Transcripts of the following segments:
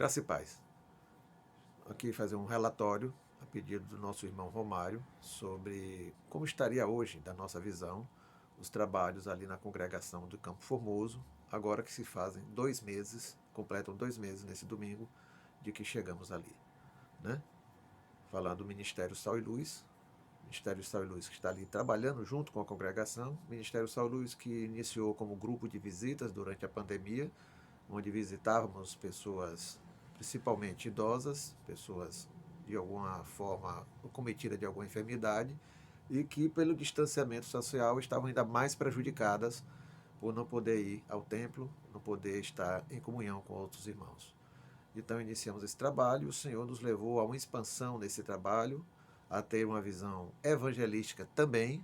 Graça e paz. Aqui fazer um relatório, a pedido do nosso irmão Romário, sobre como estaria hoje, da nossa visão, os trabalhos ali na congregação do Campo Formoso, agora que se fazem 2 meses, completam 2 meses nesse domingo, de que chegamos ali. Né? Falando do Ministério Sal e Luz, Ministério Sal e Luz que está ali trabalhando junto com a congregação, Ministério Sal e Luz que iniciou como grupo de visitas durante a pandemia, onde visitávamos pessoas principalmente idosas, pessoas de alguma forma cometidas de alguma enfermidade e que pelo distanciamento social estavam ainda mais prejudicadas por não poder ir ao templo, não poder estar em comunhão com outros irmãos. Então iniciamos esse trabalho, o Senhor nos levou a uma expansão nesse trabalho, a ter uma visão evangelística também,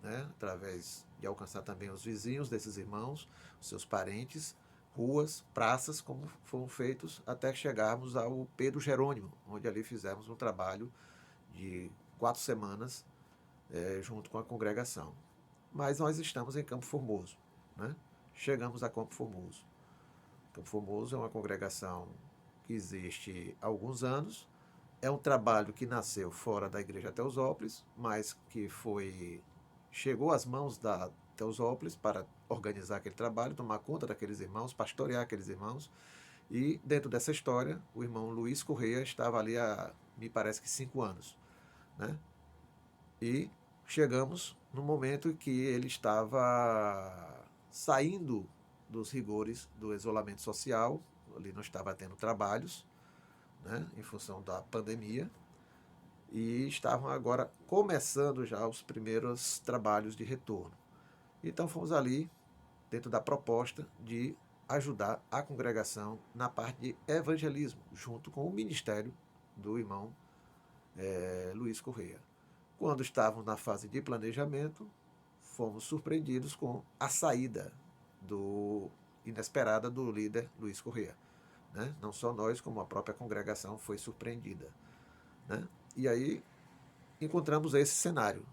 né, através de alcançar também os vizinhos desses irmãos, os seus parentes, ruas, praças, como foram feitos até chegarmos ao Pedro Jerônimo, onde ali fizemos um trabalho de 4 semanas junto com a congregação. Mas nós estamos em Campo Formoso, né? Chegamos a Campo Formoso. Campo Formoso é uma congregação que existe há alguns anos. É um trabalho que nasceu fora da Igreja Teosópolis, mas que chegou às mãos da Teosópolis para organizar aquele trabalho, tomar conta daqueles irmãos, pastorear aqueles irmãos. E dentro dessa história, o irmão Luiz Correia estava ali há, me parece que 5 anos. Né? E chegamos no momento em que ele estava saindo dos rigores do isolamento social, ali não estava tendo trabalhos, né, em função da pandemia, e estavam agora começando já os primeiros trabalhos de retorno. Então fomos ali, dentro da proposta de ajudar a congregação na parte de evangelismo, junto com o ministério do irmão Luiz Correia. Quando estávamos na fase de planejamento, fomos surpreendidos com a saída inesperada do líder Luiz Correia. Né? Não só nós, como a própria congregação foi surpreendida. Né? E aí encontramos esse cenário.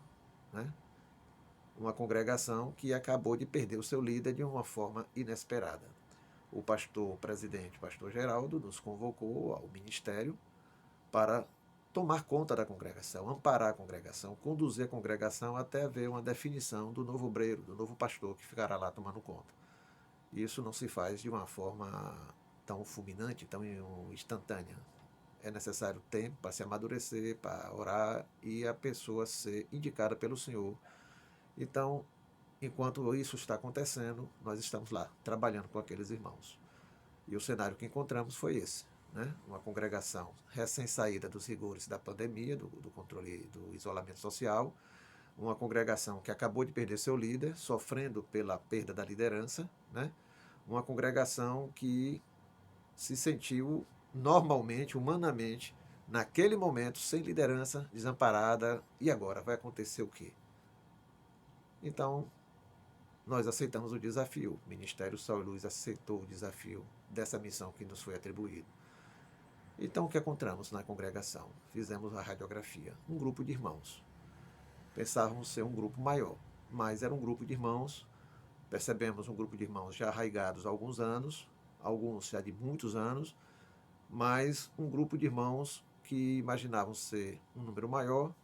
Né? Uma congregação que acabou de perder o seu líder de uma forma inesperada. O pastor presidente, o pastor Geraldo, nos convocou ao ministério para tomar conta da congregação, amparar a congregação, conduzir a congregação até haver uma definição do novo obreiro, do novo pastor que ficará lá tomando conta. Isso não se faz de uma forma tão fulminante, tão instantânea. É necessário tempo para se amadurecer, para orar e a pessoa ser indicada pelo Senhor. Então, enquanto isso está acontecendo, nós estamos lá, trabalhando com aqueles irmãos. E o cenário que encontramos foi esse. Né? Uma congregação recém-saída dos rigores da pandemia, do controle do isolamento social, uma congregação que acabou de perder seu líder, sofrendo pela perda da liderança, né? Uma congregação que se sentiu normalmente, humanamente, naquele momento, sem liderança, desamparada, e agora vai acontecer o quê? Então, nós aceitamos o desafio, o Ministério Sal e Luz aceitou o desafio dessa missão que nos foi atribuída. Então, o que encontramos na congregação? Fizemos a radiografia. Um grupo de irmãos. Pensávamos ser um grupo maior, mas era um grupo de irmãos. Percebemos um grupo de irmãos já arraigados há alguns anos, alguns já de muitos anos, mas um grupo de irmãos que imaginavam ser um número maior,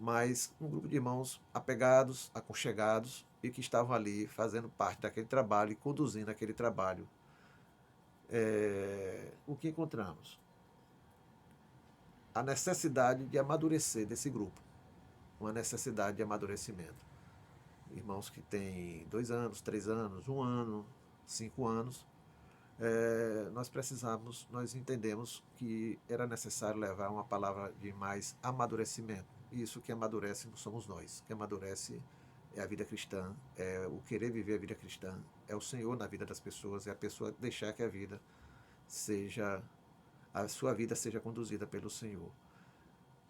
mas um grupo de irmãos apegados, aconchegados e que estavam ali fazendo parte daquele trabalho e conduzindo aquele trabalho. O que encontramos? A necessidade de amadurecer desse grupo, uma necessidade de amadurecimento. Irmãos que têm 2 anos, 3 anos, 1 ano, 5 anos, nós entendemos que era necessário levar uma palavra de mais amadurecimento. E isso que amadurece somos nós, que amadurece é a vida cristã, é o querer viver a vida cristã, é o Senhor na vida das pessoas, é a pessoa deixar que a sua vida seja conduzida pelo Senhor.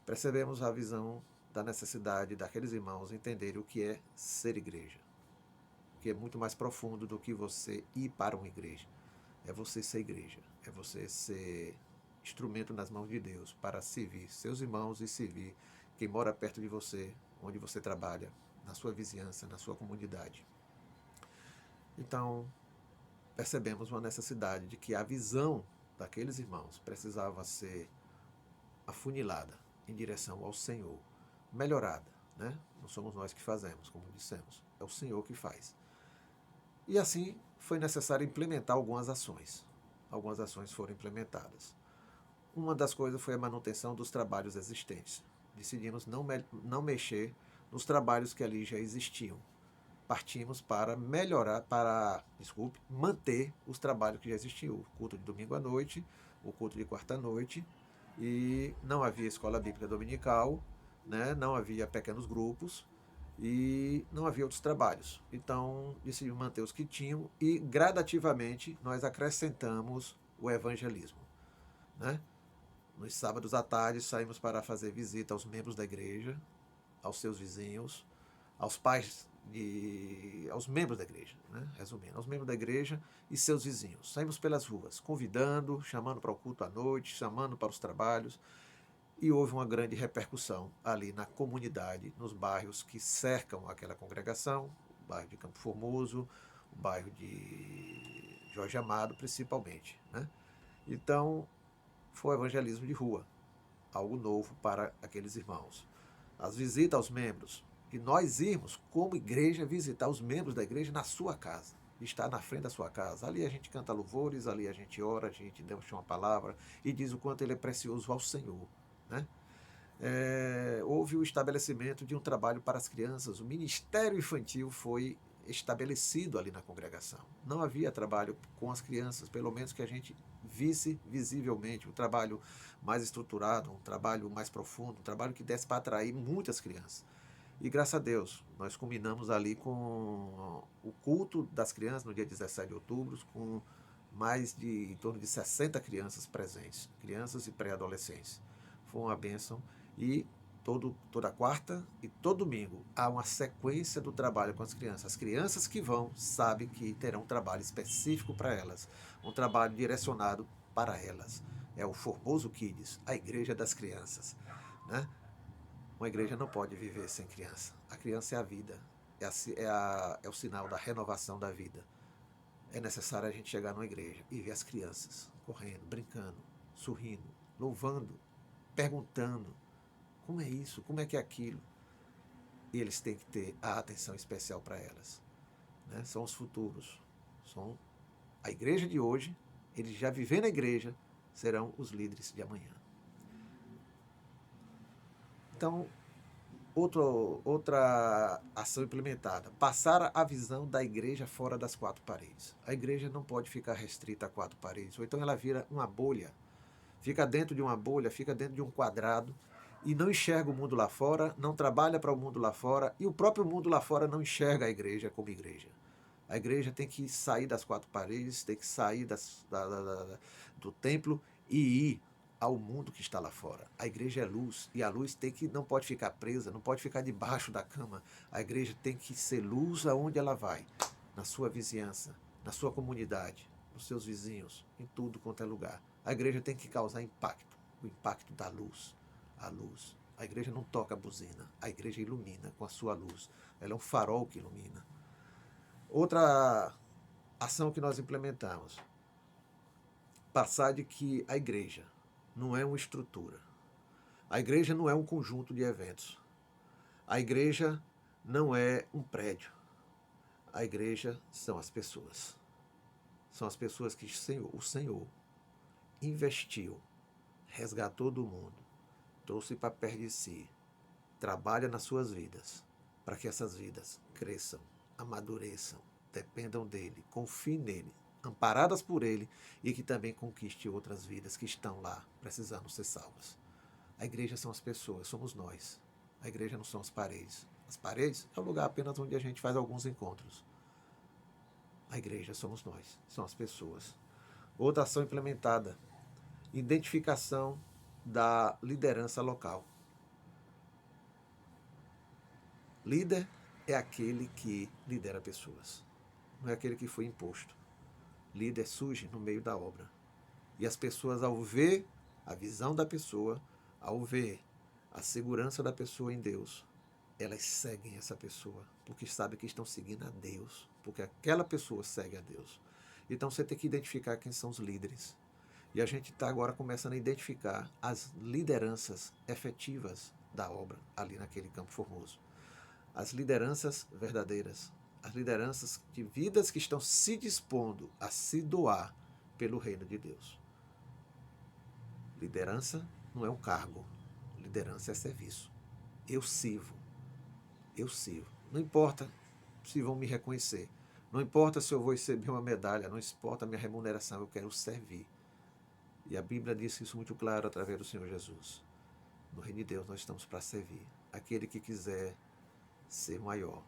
Percebemos a visão da necessidade daqueles irmãos entenderem o que é ser igreja, que é muito mais profundo do que você ir para uma igreja. É você ser igreja, é você ser instrumento nas mãos de Deus para servir seus irmãos e servir quem mora perto de você, onde você trabalha, na sua vizinhança, na sua comunidade. Então, percebemos uma necessidade de que a visão daqueles irmãos precisava ser afunilada em direção ao Senhor, melhorada, né? Não somos nós que fazemos, como dissemos, é o Senhor que faz. E assim foi necessário implementar algumas ações. Algumas ações foram implementadas. Uma das coisas foi a manutenção dos trabalhos existentes. Decidimos não mexer nos trabalhos que ali já existiam. Partimos para manter os trabalhos que já existiam. O culto de domingo à noite, o culto de quarta à noite, e não havia escola bíblica dominical, né? Não havia pequenos grupos e não havia outros trabalhos. Então, decidimos manter os que tinham e gradativamente nós acrescentamos o evangelismo, né? Nos sábados à tarde saímos para fazer visita aos membros da igreja, aos seus vizinhos, aos pais aos membros da igreja, né? Resumindo, aos membros da igreja e seus vizinhos. Saímos pelas ruas, convidando, chamando para o culto à noite, chamando para os trabalhos, e houve uma grande repercussão ali na comunidade, nos bairros que cercam aquela congregação, o bairro de Campo Formoso, o bairro de Jorge Amado, principalmente, né? Então, foi o evangelismo de rua, algo novo para aqueles irmãos. As visitas aos membros, e nós irmos como igreja visitar os membros da igreja na sua casa, estar na frente da sua casa. Ali a gente canta louvores, ali a gente ora, a gente deixa uma palavra e diz o quanto ele é precioso ao Senhor, né? Houve o estabelecimento de um trabalho para as crianças, o ministério infantil foi estabelecido ali na congregação. Não havia trabalho com as crianças, pelo menos que a gente visse visivelmente, um trabalho mais estruturado, um trabalho mais profundo, um trabalho que desse para atrair muitas crianças. E graças a Deus, nós culminamos ali com o culto das crianças no dia 17 de outubro, com em torno de 60 crianças presentes, crianças e pré-adolescentes. Foi uma bênção. E toda quarta e todo domingo há uma sequência do trabalho com as crianças. As crianças que vão sabem que terão um trabalho específico para elas, um trabalho direcionado para elas. É o Formoso Kids, a igreja das crianças, né? Uma igreja não pode viver sem criança. A criança é a vida, é o sinal da renovação da vida. É necessário a gente chegar numa igreja e ver as crianças correndo, brincando, sorrindo, louvando, perguntando como é isso, como é que é aquilo. E eles têm que ter a atenção especial para elas, né? São os futuros, são a igreja de hoje, eles já vivendo na igreja, serão os líderes de amanhã. Então, outra ação implementada, passar a visão da igreja fora das quatro paredes. A igreja não pode ficar restrita a quatro paredes, ou então ela vira uma bolha, fica dentro de uma bolha, fica dentro de um quadrado, e não enxerga o mundo lá fora, não trabalha para o mundo lá fora, e o próprio mundo lá fora não enxerga a igreja como igreja. A igreja tem que sair das quatro paredes, tem que sair do templo e ir ao mundo que está lá fora. A igreja é luz, e a luz não pode ficar presa, não pode ficar debaixo da cama. A igreja tem que ser luz aonde ela vai, na sua vizinhança, na sua comunidade, nos seus vizinhos, em tudo quanto é lugar. A igreja tem que causar impacto, o impacto da luz. A luz. A igreja não toca a buzina, a igreja ilumina com a sua luz. Ela é um farol que ilumina. Outra ação que nós implementamos, passar de que a igreja não é uma estrutura. A igreja não é um conjunto de eventos. A igreja não é um prédio. A igreja são as pessoas. São as pessoas que o Senhor investiu, resgatou do mundo, trouxe para perto de si, trabalha nas suas vidas, para que essas vidas cresçam, amadureçam, dependam dele, confiem nele, amparadas por ele e que também conquiste outras vidas que estão lá precisando ser salvas. A igreja são as pessoas, somos nós. A igreja não são as paredes. As paredes é o lugar apenas onde a gente faz alguns encontros. A igreja somos nós, são as pessoas. Outra ação implementada, identificação da liderança local. Líder é aquele que lidera pessoas, não é aquele que foi imposto. Líder surge no meio da obra. E as pessoas, ao ver a visão da pessoa, ao ver a segurança da pessoa em Deus, elas seguem essa pessoa, porque sabem que estão seguindo a Deus, porque aquela pessoa segue a Deus. Então você tem que identificar quem são os líderes. E a gente está agora começando a identificar as lideranças efetivas da obra ali naquele Campo Formoso. As lideranças verdadeiras, as lideranças de vidas que estão se dispondo a se doar pelo reino de Deus. Liderança não é um cargo, liderança é serviço. Eu sirvo, eu sirvo. Não importa se vão me reconhecer, não importa se eu vou receber uma medalha, não importa a minha remuneração, eu quero servir. E a Bíblia diz isso muito claro através do Senhor Jesus. No reino de Deus nós estamos para servir. Aquele que quiser ser maior,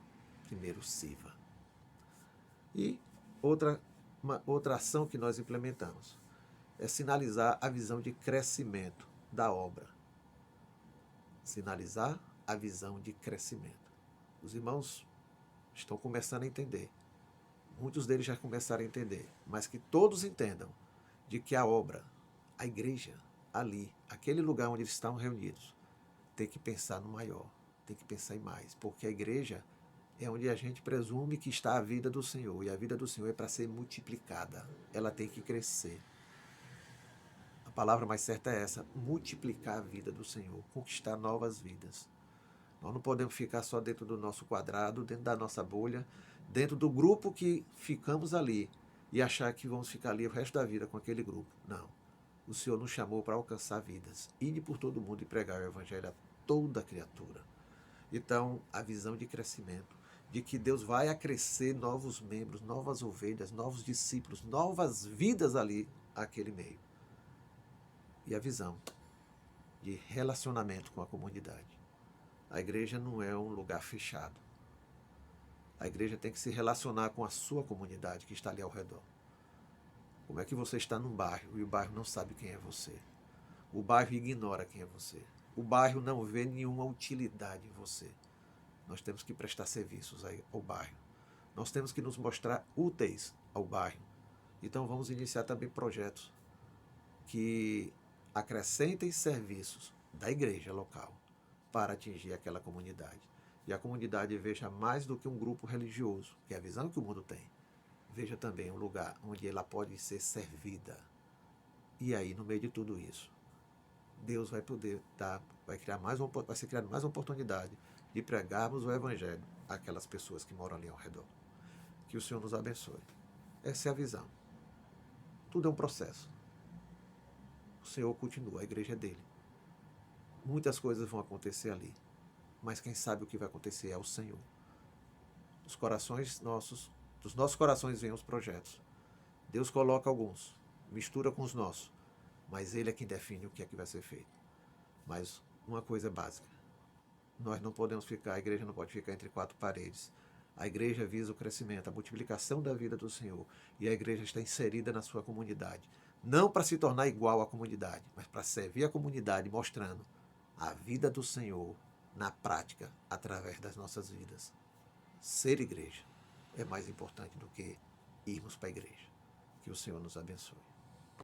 primeiro sirva. E outra ação que nós implementamos é sinalizar a visão de crescimento da obra. Sinalizar a visão de crescimento. Os irmãos estão começando a entender. Muitos deles já começaram a entender, mas que todos entendam de que a obra, a igreja, ali, aquele lugar onde eles estão reunidos, tem que pensar no maior, tem que pensar em mais, porque a igreja é onde a gente presume que está a vida do Senhor, e a vida do Senhor é para ser multiplicada, ela tem que crescer. A palavra mais certa é essa, multiplicar a vida do Senhor, conquistar novas vidas. Nós não podemos ficar só dentro do nosso quadrado, dentro da nossa bolha, dentro do grupo que ficamos ali e achar que vamos ficar ali o resto da vida com aquele grupo. Não. O Senhor nos chamou para alcançar vidas. Ide por todo mundo e pregar o evangelho a toda criatura. Então, a visão de crescimento, de que Deus vai acrescer novos membros, novas ovelhas, novos discípulos, novas vidas ali, aquele meio. E a visão de relacionamento com a comunidade. A igreja não é um lugar fechado. A igreja tem que se relacionar com a sua comunidade que está ali ao redor. Como é que você está num bairro e o bairro não sabe quem é você? O bairro ignora quem é você. O bairro não vê nenhuma utilidade em você. Nós temos que prestar serviços ao bairro. Nós temos que nos mostrar úteis ao bairro. Então vamos iniciar também projetos que acrescentem serviços da igreja local para atingir aquela comunidade. E a comunidade veja mais do que um grupo religioso, que é a visão que o mundo tem. Veja também um lugar onde ela pode ser servida. E aí, no meio de tudo isso, Deus vai poder vai ser criada mais uma oportunidade de pregarmos o Evangelho àquelas pessoas que moram ali ao redor. Que o Senhor nos abençoe. Essa é a visão. Tudo é um processo. O Senhor continua, a igreja é dele. Muitas coisas vão acontecer ali, mas quem sabe o que vai acontecer é o Senhor. Dos nossos corações vêm os projetos. Deus coloca alguns, mistura com os nossos, mas Ele é quem define o que é que vai ser feito. Mas uma coisa é básica, nós não podemos ficar, a igreja não pode ficar entre quatro paredes. A igreja visa o crescimento, a multiplicação da vida do Senhor, e a igreja está inserida na sua comunidade, não para se tornar igual à comunidade, mas para servir a comunidade, mostrando a vida do Senhor na prática, através das nossas vidas. Ser igreja é mais importante do que irmos para a igreja. Que o Senhor nos abençoe.